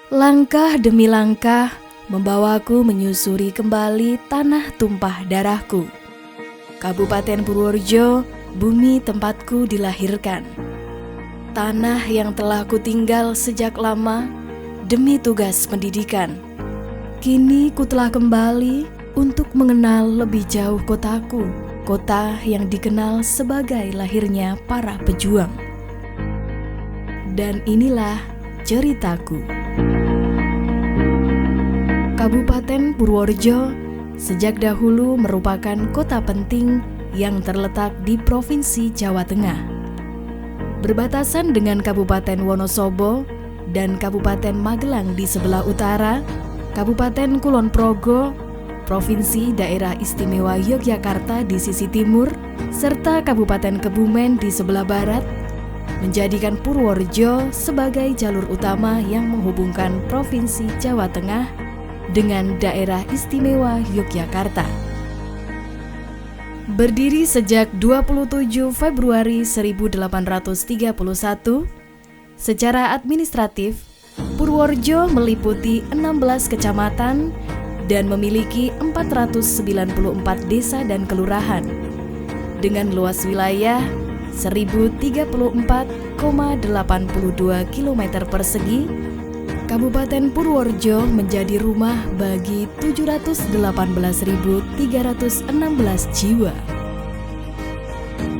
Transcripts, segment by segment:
Langkah demi langkah membawaku menyusuri kembali tanah tumpah darahku. Kabupaten Purworejo, bumi tempatku dilahirkan. Tanah yang telah kutinggal sejak lama demi tugas pendidikan. Kini ku telah kembali untuk mengenal lebih jauh kotaku, kota yang dikenal sebagai lahirnya para pejuang. Dan inilah ceritaku. Kabupaten Purworejo sejak dahulu merupakan kota penting yang terletak di Provinsi Jawa Tengah. Berbatasan dengan Kabupaten Wonosobo dan Kabupaten Magelang di sebelah utara, Kabupaten Kulon Progo, Provinsi Daerah Istimewa Yogyakarta di sisi timur, serta Kabupaten Kebumen di sebelah barat, menjadikan Purworejo sebagai jalur utama yang menghubungkan Provinsi Jawa Tengah dengan Daerah Istimewa Yogyakarta. Berdiri sejak 27 Februari 1831, secara administratif, Purworejo meliputi 16 kecamatan dan memiliki 494 desa dan kelurahan, dengan luas wilayah 1034,82 km persegi. Kabupaten Purworejo menjadi rumah bagi 718.316 jiwa.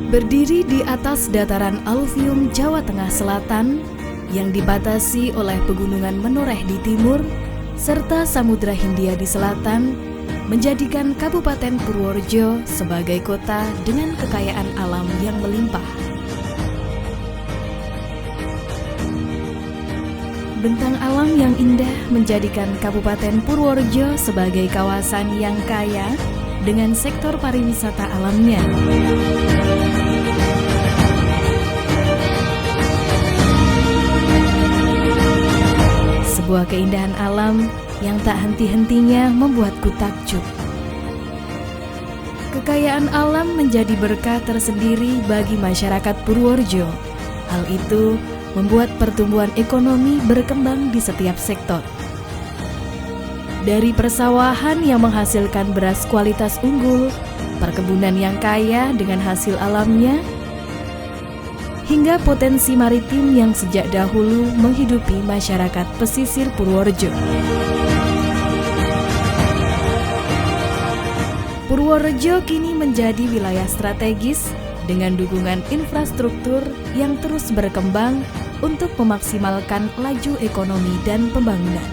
Berdiri di atas dataran aluvium Jawa Tengah Selatan yang dibatasi oleh pegunungan Menoreh di timur serta Samudra Hindia di selatan, menjadikan Kabupaten Purworejo sebagai kota dengan kekayaan alam yang melimpah. Bentang alam yang indah menjadikan Kabupaten Purworejo sebagai kawasan yang kaya dengan sektor pariwisata alamnya. Sebuah keindahan alam yang tak henti-hentinya membuatku takjub. Kekayaan alam menjadi berkah tersendiri bagi masyarakat Purworejo. Hal itu membuat pertumbuhan ekonomi berkembang di setiap sektor. Dari persawahan yang menghasilkan beras kualitas unggul, perkebunan yang kaya dengan hasil alamnya, hingga potensi maritim yang sejak dahulu menghidupi masyarakat pesisir Purworejo. Purworejo kini menjadi wilayah strategis dengan dukungan infrastruktur yang terus berkembang untuk memaksimalkan laju ekonomi dan pembangunan.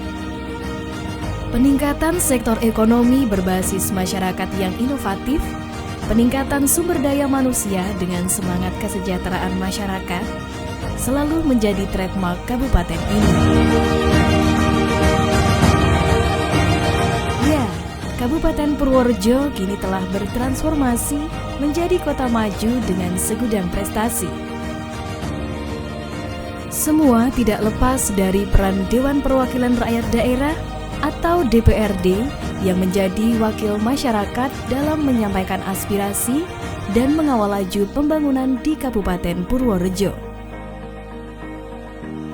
Peningkatan sektor ekonomi berbasis masyarakat yang inovatif, peningkatan sumber daya manusia dengan semangat kesejahteraan masyarakat selalu menjadi trademark kabupaten ini. Ya, Kabupaten Purworejo kini telah bertransformasi menjadi kota maju dengan segudang prestasi. Semua tidak lepas dari peran Dewan Perwakilan Rakyat Daerah atau DPRD yang menjadi wakil masyarakat dalam menyampaikan aspirasi dan mengawal laju pembangunan di Kabupaten Purworejo.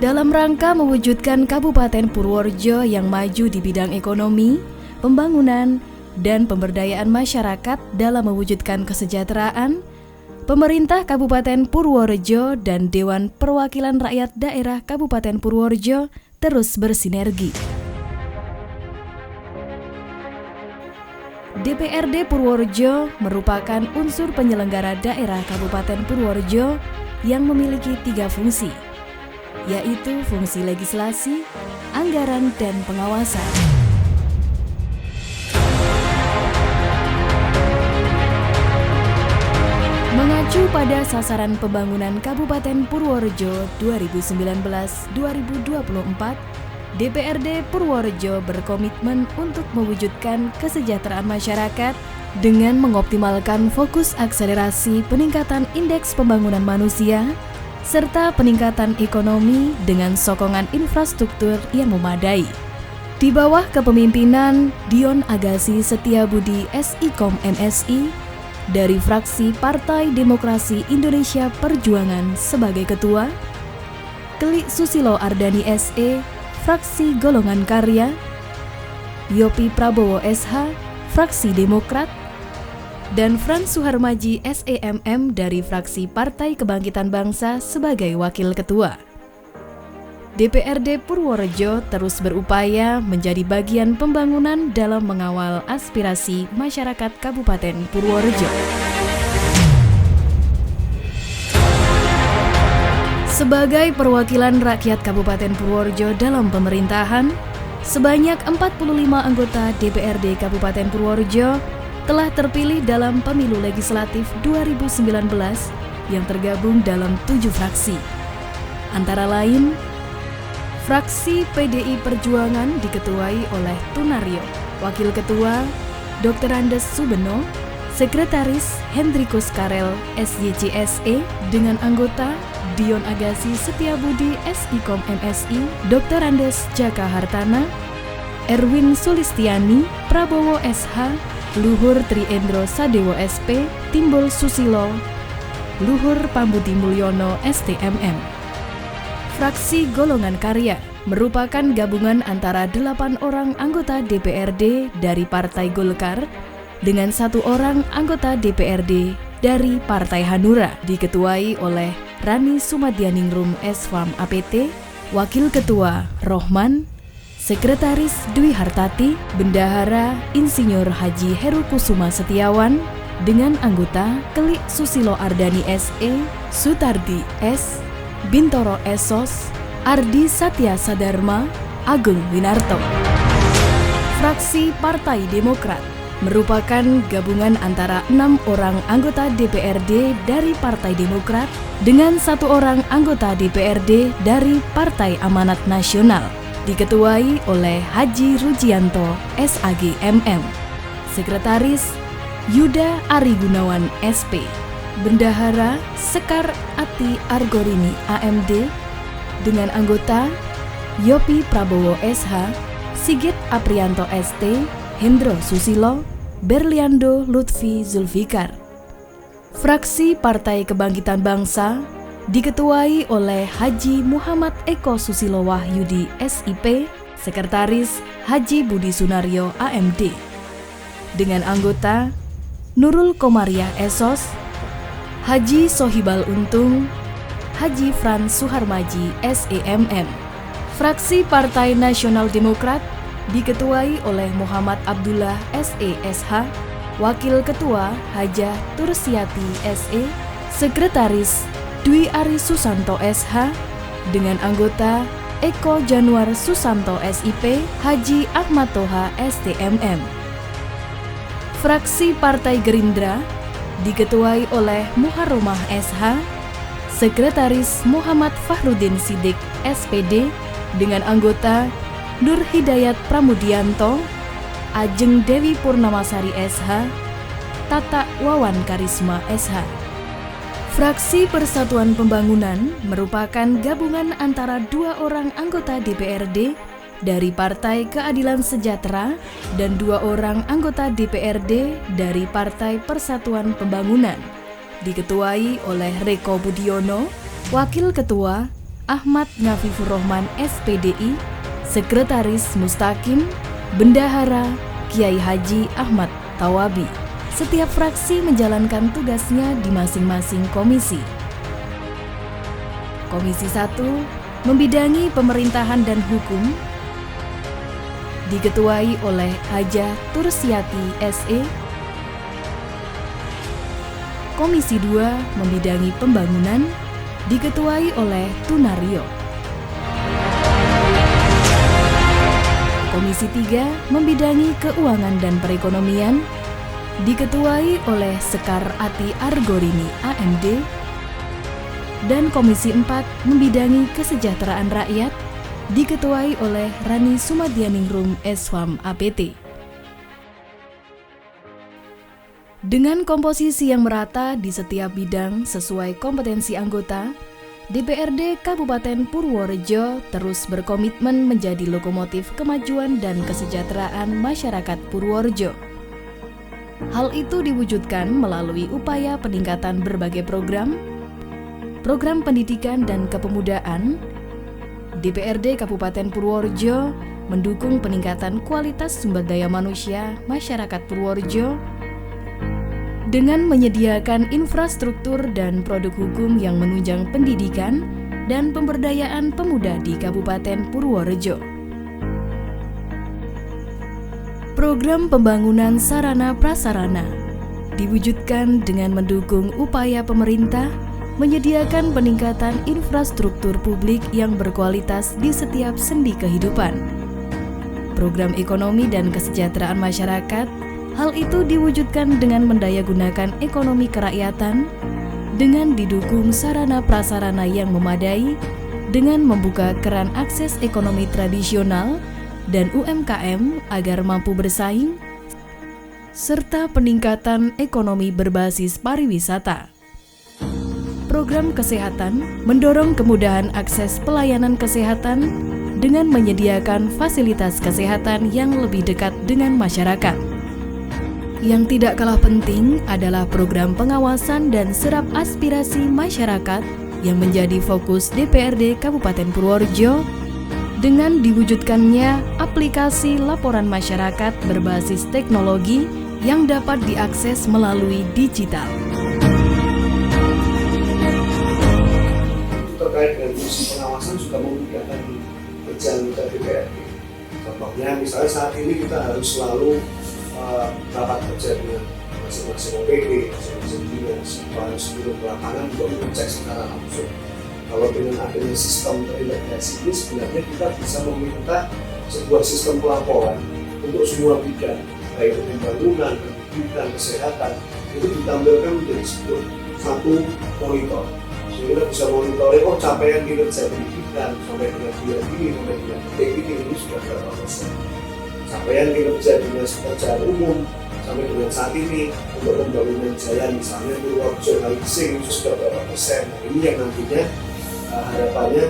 Dalam rangka mewujudkan Kabupaten Purworejo yang maju di bidang ekonomi, pembangunan, dan pemberdayaan masyarakat dalam mewujudkan kesejahteraan, pemerintah Kabupaten Purworejo dan Dewan Perwakilan Rakyat Daerah Kabupaten Purworejo terus bersinergi. DPRD Purworejo merupakan unsur penyelenggara daerah Kabupaten Purworejo yang memiliki 3 fungsi, yaitu fungsi legislasi, anggaran, dan pengawasan. Mengacu pada sasaran pembangunan Kabupaten Purworejo 2019-2024, DPRD Purworejo berkomitmen untuk mewujudkan kesejahteraan masyarakat dengan mengoptimalkan fokus akselerasi peningkatan indeks pembangunan manusia serta peningkatan ekonomi dengan sokongan infrastruktur yang memadai. Di bawah kepemimpinan Dion Agassi Setiabudi SIKOM MSI, dari fraksi Partai Demokrasi Indonesia Perjuangan sebagai ketua, Klik Susilo Ardani SE, fraksi Golongan Karya, Yopi Prabowo SH, fraksi Demokrat, dan Frans Suharmaji SEMM dari fraksi Partai Kebangkitan Bangsa sebagai wakil ketua. DPRD Purworejo terus berupaya menjadi bagian pembangunan dalam mengawal aspirasi masyarakat Kabupaten Purworejo. Sebagai perwakilan rakyat Kabupaten Purworejo dalam pemerintahan, sebanyak 45 anggota DPRD Kabupaten Purworejo telah terpilih dalam pemilu legislatif 2019 yang tergabung dalam 7 fraksi. Antara lain, fraksi PDI Perjuangan diketuai oleh Tunaryo, Wakil Ketua Dr. Andes Subeno, Sekretaris Hendrikus Karel SYCSE dengan anggota Dion Agassi Setiabudi SIKOM MSI, Dr. Andes Jaka Hartana, Erwin Sulistiani, Prabowo SH, Luhur Triendro Sadewo SP, Timbul Susilo, Luhur Pambuti Mulyono STMM. Fraksi Golongan Karya merupakan gabungan antara 8 orang anggota DPRD dari Partai Golkar dengan 1 orang anggota DPRD dari Partai Hanura, diketuai oleh Rani Sumadianingrum SFAM APT, Wakil Ketua Rohman, Sekretaris Dwi Hartati, Bendahara Insinyur Haji Heru Kusuma Setiawan, dengan anggota Kelik Susilo Ardani SE, Sutardi S, Bintoro Esos, Ardi Satya Sadarma, Agung Winarto. Fraksi Partai Demokrat merupakan gabungan antara 6 orang anggota DPRD dari Partai Demokrat dengan 1 orang anggota DPRD dari Partai Amanat Nasional, diketuai oleh Haji Rujianto SAG MM, Sekretaris Yuda Ari Gunawan SP, Bendahara Sekar Ati Argorini AMD dengan anggota Yopi Prabowo SH, Sigit Aprianto ST, Hendro Susilo, Berliando Lutfi Zulfikar. Fraksi Partai Kebangkitan Bangsa diketuai oleh Haji Muhammad Eko Susilo Wahyudi SIP, Sekretaris Haji Budi Sunaryo AMD, dengan anggota Nurul Komariah Esos, Haji Sohibal Untung, Haji Frans Suharmaji SEMM. Fraksi Partai Nasional Demokrat diketuai oleh Muhammad Abdullah SESH, Wakil Ketua Hajah Tursiati SE, Sekretaris Dwi Ari Susanto SH, dengan anggota Eko Januar Susanto SIP, Haji Ahmad Toha STMM. Fraksi Partai Gerindra diketuai oleh Muharromah SH, Sekretaris Muhammad Fahrudin Sidik SPD, dengan anggota Nur Hidayat Pramudianto, Ajeng Dewi Purnamasari SH, Tata Wawan Karisma SH. Fraksi Persatuan Pembangunan merupakan gabungan antara 2 orang anggota DPRD dari Partai Keadilan Sejahtera dan 2 orang anggota DPRD dari Partai Persatuan Pembangunan, diketuai oleh Reko Budiono, Wakil Ketua Ahmad Ngafifur Rohman SPDI, Sekretaris Mustaqim, Bendahara Kiai Haji Ahmad Tawabi. Setiap fraksi menjalankan tugasnya di masing-masing komisi. Komisi 1 membidangi pemerintahan dan hukum, diketuai oleh Hajah Tursiati SE. Komisi 2 membidangi pembangunan, diketuai oleh Tunaryo. Komisi 3 membidangi keuangan dan perekonomian, diketuai oleh Sekar Ati Argorini AMD. Dan Komisi 4 membidangi kesejahteraan rakyat, diketuai oleh Rani Sumadianingrum SFAM APT. Dengan komposisi yang merata di setiap bidang sesuai kompetensi anggota, DPRD Kabupaten Purworejo terus berkomitmen menjadi lokomotif kemajuan dan kesejahteraan masyarakat Purworejo. Hal itu diwujudkan melalui upaya peningkatan berbagai program pendidikan dan kepemudaan, DPRD Kabupaten Purworejo mendukung peningkatan kualitas sumber daya manusia masyarakat Purworejo dengan menyediakan infrastruktur dan produk hukum yang menunjang pendidikan dan pemberdayaan pemuda di Kabupaten Purworejo. Program pembangunan sarana prasarana diwujudkan dengan mendukung upaya pemerintah menyediakan peningkatan infrastruktur publik yang berkualitas di setiap sendi kehidupan. Program ekonomi dan kesejahteraan masyarakat, hal itu diwujudkan dengan mendayagunakan ekonomi kerakyatan, dengan didukung sarana prasarana yang memadai, dengan membuka keran akses ekonomi tradisional dan UMKM agar mampu bersaing, serta peningkatan ekonomi berbasis pariwisata. Program kesehatan mendorong kemudahan akses pelayanan kesehatan dengan menyediakan fasilitas kesehatan yang lebih dekat dengan masyarakat. Yang tidak kalah penting adalah program pengawasan dan serap aspirasi masyarakat yang menjadi fokus DPRD Kabupaten Purworejo dengan diwujudkannya aplikasi laporan masyarakat berbasis teknologi yang dapat diakses melalui digital. Terkait dengan fungsi pengawasan juga memudahkan berjalan ke DPRD. Contohnya misalnya saat ini kita harus selalu rapat kerja dengan masing-masing OPD, masing-masing dinas, harus turun ke lapangan untuk mengecek secara langsung. Kalau dengan adanya sistem terintegrasi ini sebenarnya kita bisa meminta sebuah sistem pelaporan untuk semua bidang, baik itu pembangunan, pendidikan, kesehatan, itu ditampilkan menjadi satu monitor. Sehingga bisa monitoring, capaian kinerja pendidikan sampai dengan bulan ini, sampai dengan detik ini sudah berapa persen. Capaian kinerja dinas pekerjaan umum sampai dengan saat ini untuk pembangunan jalan misalnya Purworejo Kalising itu sudah berapa persen. Nah, ini yang nantinya harapannya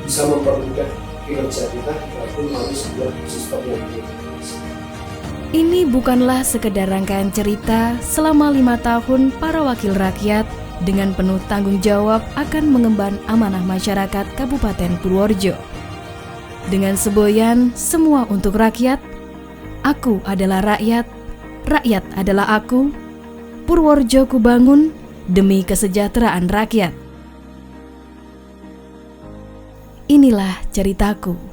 bisa mempermudah kinerja kita walaupun melalui sebuah sistem yang berintegrasi. Ini bukanlah sekedar rangkaian cerita selama 5 tahun para wakil rakyat dengan penuh tanggung jawab akan mengemban amanah masyarakat Kabupaten Purworejo. Dengan semboyan semua untuk rakyat, aku adalah rakyat, rakyat adalah aku, Purworejo kubangun demi kesejahteraan rakyat. Inilah ceritaku.